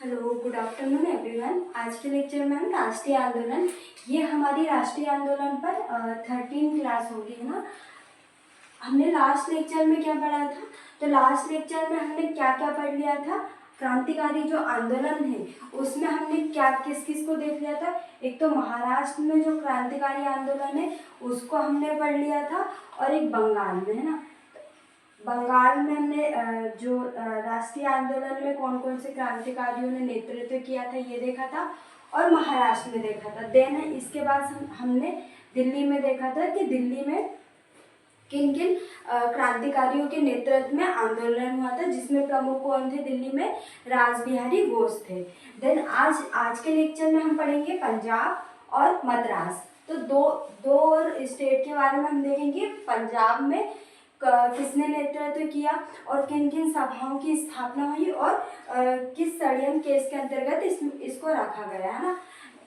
Hello, good afternoon everyone. आज के lecture में हम राष्ट्रीय आंदोलन, ये हमारी राष्ट्रीय आंदोलन पर 13 क्लास होगी, है ना। हमने लास्ट लेक्चर में क्या पढ़ा था? तो लास्ट लेक्चर में हमने क्या क्या पढ़ लिया था? क्रांतिकारी जो आंदोलन है उसमें हमने क्या किस किस को देख लिया था। एक तो महाराष्ट्र में जो क्रांतिकारी आंदोलन है उसको हमने पढ़ लिया था, और एक बंगाल में, है ना। बंगाल में हमने जो राष्ट्रीय आंदोलन में कौन कौन से क्रांतिकारियों ने नेतृत्व किया था ये देखा था, और महाराष्ट्र में देखा था। देन इसके बाद हमने दिल्ली में देखा था कि दिल्ली में किन किन क्रांतिकारियों के नेतृत्व में आंदोलन हुआ था, जिसमें प्रमुख कौन थे दिल्ली में? रासबिहारी घोष थे। देन आज के लेक्चर में हम पढ़ेंगे पंजाब और मद्रास। तो दो और स्टेट के बारे में हम देखेंगे। पंजाब में किसने नेतृत्व किया और किन किन सभाओं की स्थापना हुई, और किस षड्यंत्र केस के अंतर्गत इसको रखा गया, है ना।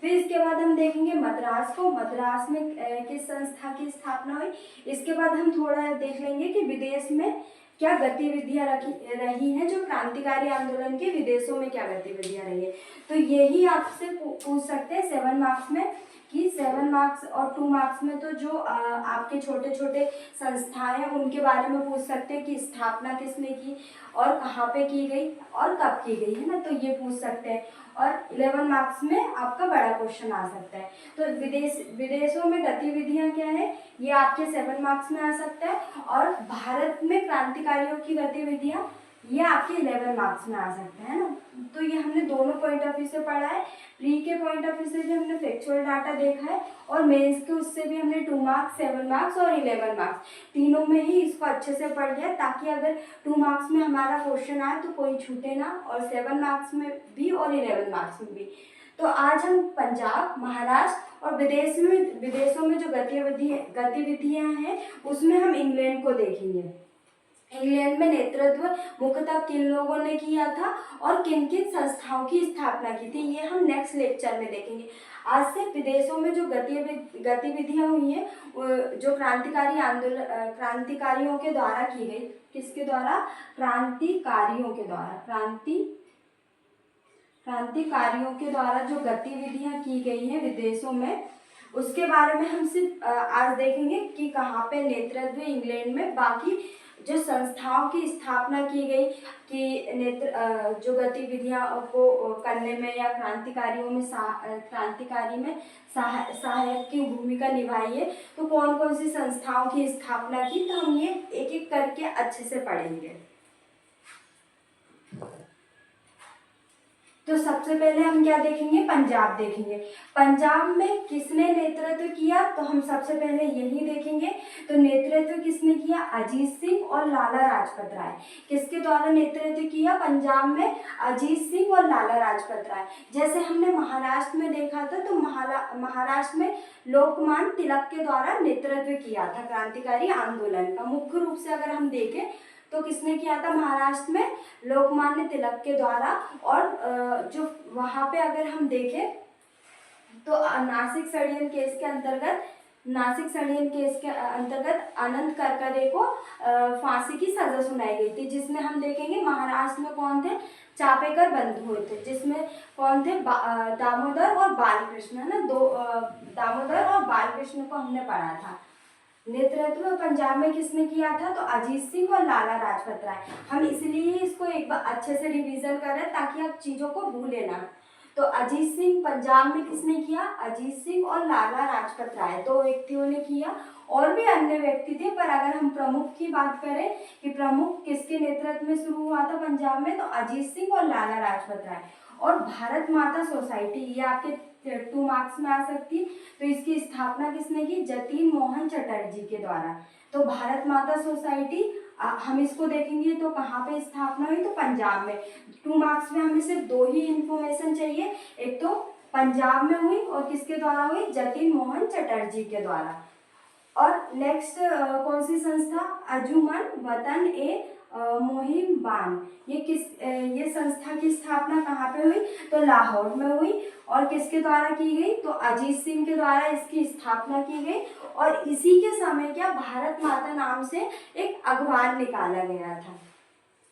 फिर इसके बाद हम देखेंगे मद्रास को। मद्रास में किस संस्था की स्थापना हुई। इसके बाद हम थोड़ा देख लेंगे कि विदेश में क्या गतिविधियां रही हैं, जो क्रांतिकारी आंदोलन के विदेशों में क्या गतिविधियां रही है। तो यही आपसे पूछ सकते हैं 7 मार्क्स में, कि 7 मार्क्स और 2 मार्क्स में तो जो आपके छोटे छोटे संस्थाएं हैं उनके बारे में पूछ सकते हैं कि स्थापना किसने की और कहाँ पे की गई और कब की गई, है ना। तो ये पूछ सकते हैं। और 11 मार्क्स में आपका बड़ा क्वेश्चन आ सकता है। तो विदेशों में गतिविधियां क्या है, ये आपके 7 मार्क्स में आ सकता है। और भारत में क्रांतिकारियों की गतिविधियां, ये आपके 11 मार्क्स में आ सकते हैं, ना। तो ये हमने दोनों पॉइंट ऑफ व्यू से पढ़ा है। प्री के पॉइंट ऑफ व्यू से भी हमने फैक्चुअल डाटा देखा है, और मेंस के उससे भी हमने 2 मार्क्स, 7 मार्क्स और 11 मार्क्स तीनों में ही इसको अच्छे से पढ़ लिया, ताकि अगर 2 मार्क्स में हमारा क्वेश्चन आए तो कोई छूटे ना, और 7 मार्क्स में भी और 11 मार्क्स में भी। तो आज हम पंजाब, महाराष्ट्र और विदेशों में जो गतिविधियां हैं उसमें हम इंग्लैंड को देखेंगे। इंग्लैंड में नेतृत्व मुख्यतः किन लोगों ने किया था और किन किन संस्थाओं की स्थापना की थी, ये हम नेक्स्ट लेक्चर में देखेंगे। आज से विदेशों में जो गतिविधियां हुई हैं, जो क्रांतिकारियों के द्वारा की गई। किसके द्वारा? क्रांतिकारियों के द्वारा जो गतिविधियां की गई हैं विदेशों में, उसके बारे में हम सिर्फ आज देखेंगे कि कहाँ पे नेतृत्व इंग्लैंड में। बाकी जो संस्थाओं की स्थापना की गई, कि जो गतिविधियां को करने में या क्रांतिकारी में सहायक की भूमिका निभाई है, तो कौन कौन सी संस्थाओं की स्थापना की, तो हम ये एक एक करके अच्छे से पढ़ेंगे। तो सबसे पहले हम क्या देखेंगे? पंजाब देखेंगे। पंजाब में किसने नेतृत्व किया, तो हम सबसे पहले यही देखेंगे। तो नेतृत्व किसने किया? अजीत सिंह और लाला लाजपत राय। किसके द्वारा नेतृत्व किया पंजाब में? अजीत सिंह और लाला लाजपत राय। जैसे हमने महाराष्ट्र में देखा था, तो महाराष्ट्र में लोकमान्य तिलक के द्वारा नेतृत्व किया था क्रांतिकारी आंदोलन का। मुख्य रूप से अगर हम देखें तो किसने किया था महाराष्ट्र में? लोकमान्य तिलक के द्वारा। और जो वहाँ पे अगर हम देखें तो नासिक षड्यंत्र केस के अंतर्गत अनंत करकरे को फांसी की सजा सुनाई गई थी, जिसमें हम देखेंगे महाराष्ट्र में कौन थे? चापेकर बंधु हुए थे, जिसमें कौन थे? दामोदर और बालकृष्ण, है ना। दामोदर और बालकृष्ण को हमने पढ़ा था। नेतृत्व पंजाब में किसने किया था? तो अजीत सिंह और लाला लाजपत राय। हम इसलिए इसको एक बार अच्छे से रिवीजन कर रहे हैं, ताकि आप चीजों को भूले ना। तो अजीत सिंह पंजाब में किसने किया? अजीत सिंह और लाला लाजपत राय, 2 व्यक्तियों ने किया। और भी अन्य व्यक्ति थे, पर अगर हम प्रमुख की बात करें कि प्रमुख किसके नेतृत्व में शुरू हुआ था पंजाब में, तो अजीत सिंह और लाला लाजपत राय। और भारत माता सोसाइटी, ये आपके 2 मार्क्स में आ सकती है। तो इसकी स्थापना किसने की? जतिन मोहन चटर्जी के द्वारा। तो भारत माता सोसाइटी हम इसको देखेंगे तो कहाँ पे स्थापना हुई? तो पंजाब में। 2 मार्क्स में हमें सिर्फ 2 ही इंफॉर्मेशन चाहिए। एक तो पंजाब में हुई, और किसके द्वारा हुई? जतिन मोहन चटर्जी के द्वारा। और नेक्स्ट कौन सी संस्था? अंजुमन वतन ए मुहिम बान। ये संस्था की स्थापना कहाँ पे हुई? तो लाहौर में हुई। और किसके द्वारा की गई? तो अजीत सिंह के द्वारा इसकी स्थापना की गई। और इसी के समय क्या भारत माता नाम से एक अखबार निकाला गया था।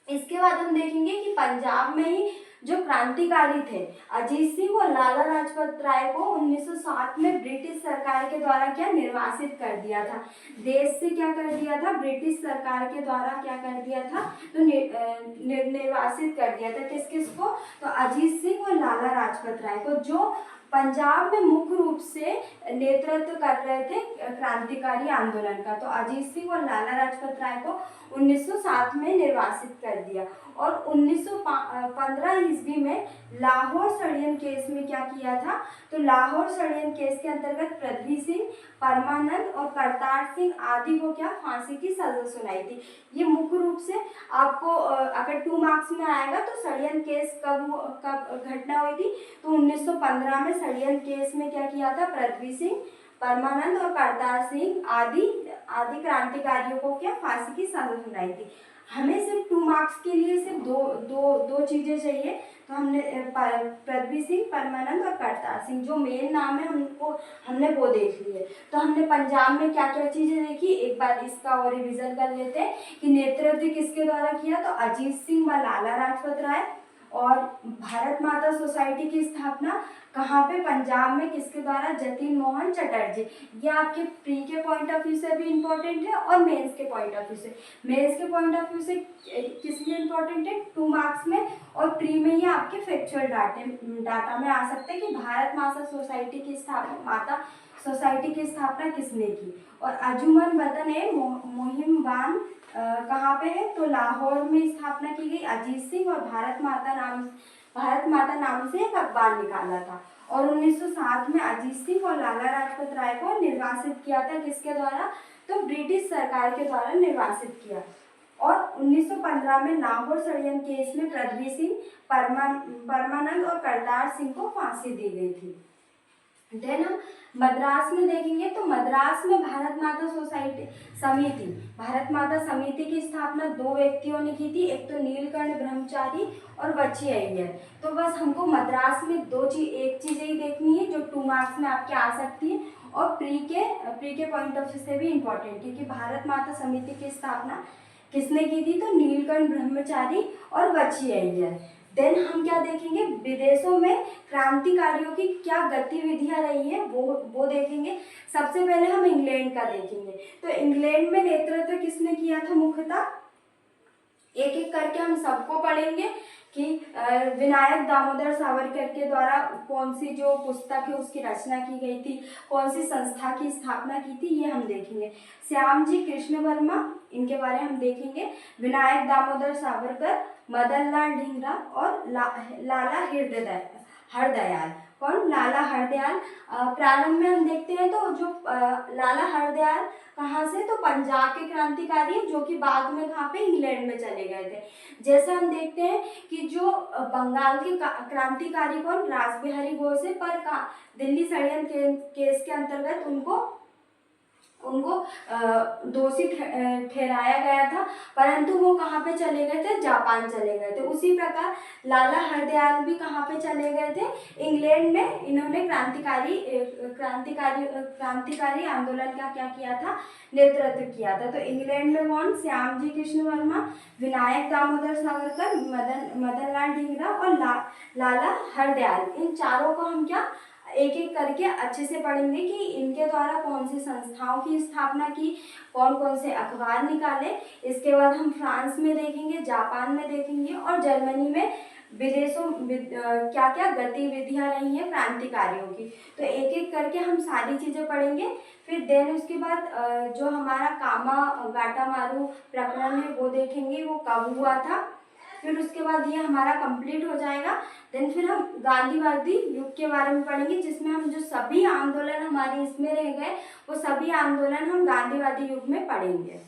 इसके बाद हम देखेंगे कि पंजाब में ही जो क्रांतिकारी थे अजीत सिंह और लाला लाजपत राय को 1907 में ब्रिटिश सरकार के द्वारा क्या निर्वासित कर दिया था, देश से क्या कर दिया था, ब्रिटिश सरकार के द्वारा क्या कर दिया था, तो निर्वासित कर दिया था। किस किस को, तो अजीत सिंह और लाला लाजपत राय को, जो पंजाब में मुख्य रूप से नेतृत्व कर रहे थे क्रांतिकारी आंदोलन का। तो अजीत सिंह और लाला लाजपत राय को 1907 में निर्वासित कर दिया। और 1915 ईस्वी में लाहौर षड्यंत्र केस में क्या किया था, तो लाहौर षड्यंत्र केस के अंतर्गत पृथ्वी सिंह, परमानंद और करतार सिंह आदि को क्या फांसी की सजा सुनाई थी। ये मुख्य रूप से आपको अगर 2 मार्क्स में आएगा तो षड्यंत्र केस कब घटना हुई थी, तो 1915 में षड्यंत्र केस में क्या किया था, पृथ्वी सिंह, परमानंद और करतार सिंह आदि क्रांतिकारियों को क्या फांसी की सजा सुनाई थी। हमें सिर्फ 2 मार्क्स के लिए सिर्फ दो चीज़ें चाहिए, तो हमने पृथ्वी सिंह, परमानंद और करतार सिंह, जो मेन नाम है हमने वो देख लिए। तो हमने पंजाब में क्या क्या चीज़ें देखी, एक बार इसका और रिविजन कर लेते हैं कि नेतृत्व किसके द्वारा किया, तो अजीत सिंह व लाला लाजपत राय। और भारत माता सोसाइटी की स्थापना कहाँ पे, पंजाब में, किसके द्वारा, जतिन मोहन चटर्जी। ये आपके प्री के पॉइंट ऑफ व्यू से भी इम्पोर्टेंट है और मेंस के पॉइंट ऑफ व्यू से। मेंस के पॉइंट ऑफ व्यू से किस लिए इम्पोर्टेंट है, 2 मार्क्स में, और प्री में ये आपके फैक्चुअल डाटा में आ सकते हैं कि भारत माता सोसाइटी की स्थापना किसने की। और अंजुमन वतन ए मोहिमबान कहाँ पे है, तो लाहौर में स्थापना की गई अजीत सिंह, और भारत माता नाम से एक अखबार निकाला था। और 1907 में अजीत सिंह और लाला लाजपत राय को निर्वासित किया था, किसके द्वारा, तो ब्रिटिश सरकार के द्वारा निर्वासित किया। और 1915 में लाहौर षड्यंत्र केस में पृथ्वी सिंह, परमानंद और करतार सिंह को फांसी दी गई थी। देन हम मद्रास में देखेंगे, तो मद्रास में भारत माता समिति की स्थापना 2 व्यक्तियों ने की थी, एक तो नीलकंठ ब्रह्मचारी और बच्ची अय्यर। तो बस हमको मद्रास में एक चीज़ें ही देखनी है जो 2 मार्क्स में आपके आ सकती है, और प्री के पॉइंट ऑफ व्यू से भी इम्पोर्टेंट है कि भारत माता समिति की स्थापना किसने की थी, तो नीलकंठ ब्रह्मचारी और बच्ची अय्यर। देन हम क्या देखेंगे, विदेशों में क्रांतिकारियों की क्या गतिविधियां रही है वो देखेंगे। सबसे पहले हम इंग्लैंड का देखेंगे, तो इंग्लैंड में नेतृत्व किसने किया था, मुख्यतः एक एक करके हम सबको पढ़ेंगे कि विनायक दामोदर सावरकर के द्वारा कौन सी जो पुस्तक है उसकी रचना की गई थी, कौन सी संस्था की स्थापना की थी, ये हम देखेंगे। श्याम जी कृष्ण वर्मा, इनके बारे में हम देखेंगे। विनायक दामोदर सावरकर, मदन लाल ढींगरा और लाला हरदयाल। कौन, लाला हरदयाल। प्रारंभ में हम देखते हैं तो जो लाला हरदयाल कहाँ से, तो पंजाब के क्रांतिकारी जो कि बाद में कहाँ पे, इंग्लैंड में चले गए थे। जैसे हम देखते हैं कि जो बंगाल के क्रांतिकारी कौन, रासबिहारी घोष, पर दिल्ली षड्यंत्र केस के अंतर्गत उनको दोषी ठहराया गया था, परंतु वो कहाँ पे चले गए थे, जापान चले गए थे। उसी प्रकार लाला हरदयाल भी कहाँ पे चले गए थे, इंग्लैंड में। इन्होंने क्रांतिकारी आंदोलन का क्या किया था, नेतृत्व किया था। तो इंग्लैंड में कौन, श्याम जी कृष्ण वर्मा, विनायक दामोदर सावरकर, मदन लाल ढींगरा और लाला हरदयाल। इन चारों को हम क्या एक एक करके अच्छे से पढ़ेंगे कि इनके द्वारा कौन सी संस्थाओं की स्थापना की, कौन कौन से अखबार निकाले। इसके बाद हम फ्रांस में देखेंगे, जापान में देखेंगे और जर्मनी में विदेशों क्या क्या गतिविधियां रही हैं क्रांतिकारियों की। तो एक एक करके हम सारी चीज़ें पढ़ेंगे। फिर देन उसके बाद जो हमारा कामा गाटामारू प्रकरण है वो देखेंगे, वो कब हुआ था। फिर उसके बाद ये हमारा कंप्लीट हो जाएगा। देन फिर हम गांधीवादी युग के बारे में पढ़ेंगे, जिसमें हम जो सभी आंदोलन हमारे इसमें रह गए वो सभी आंदोलन हम गांधीवादी युग में पढ़ेंगे।